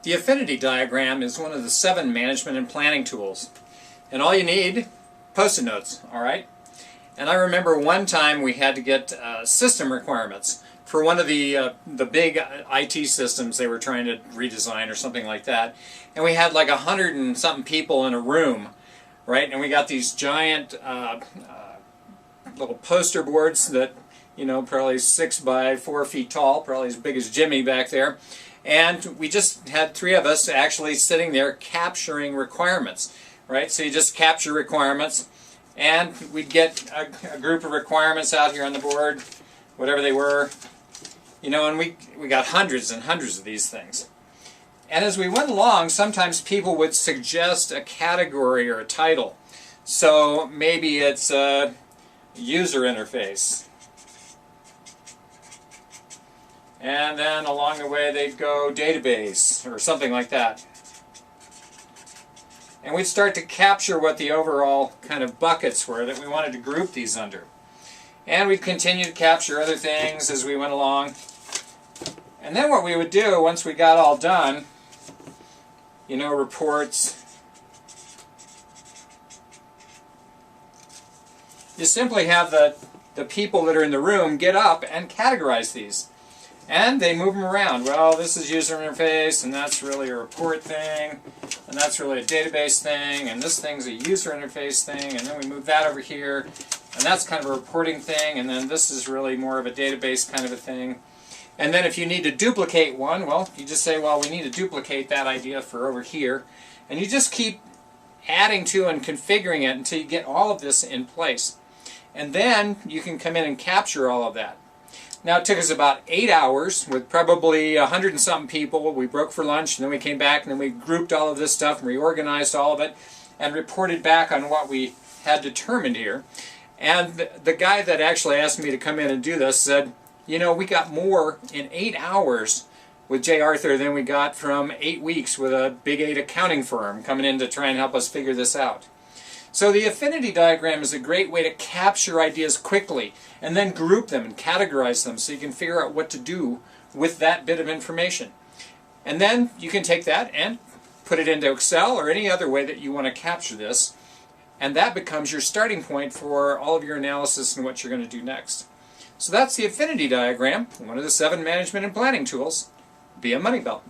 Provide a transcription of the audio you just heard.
The Affinity diagram is one of the 7 management and planning tools. And all you need, Post-it notes, alright? And I remember one time we had to get system requirements for one of the big IT systems they were trying to redesign or something like that. And we had like 100 and something people in a room, right? And we got these giant little poster boards that, you know, probably 6 by 4 feet tall, probably as big as Jimmy back there. And we just had 3 of us actually sitting there capturing requirements, right? So you just capture requirements, and we'd get a group of requirements out here on the board, whatever they were, you know, and we got hundreds and hundreds of these things. And as we went along, sometimes people would suggest a category or a title. So maybe it's a user interface. And then along the way they'd go database or something like that. And we'd start to capture what the overall kind of buckets were that we wanted to group these under. And we'd continue to capture other things as we went along. And then what we would do once we got all done, you know, reports, you simply have the people that are in the room get up and categorize these. And they move them around. Well, this is user interface, and that's really a report thing, and that's really a database thing, and this thing's a user interface thing, and then we move that over here, and that's kind of a reporting thing, and then this is really more of a database kind of a thing. And then if you need to duplicate one, well, you just say, well, we need to duplicate that idea for over here, and you just keep adding to and configuring it until you get all of this in place. And then you can come in and capture all of that. Now it took us about 8 hours with probably 100 and something people. We broke for lunch, and then we came back, and then we grouped all of this stuff and reorganized all of it and reported back on what we had determined here. And the guy that actually asked me to come in and do this said, you know, we got more in 8 hours with J. Arthur than we got from 8 weeks with a big 8 accounting firm coming in to try and help us figure this out. So the Affinity diagram is a great way to capture ideas quickly and then group them and categorize them so you can figure out what to do with that bit of information. And then you can take that and put it into Excel or any other way that you want to capture this, and that becomes your starting point for all of your analysis and what you're going to do next. So that's the Affinity diagram, one of the 7 management and planning tools. Be a money belt.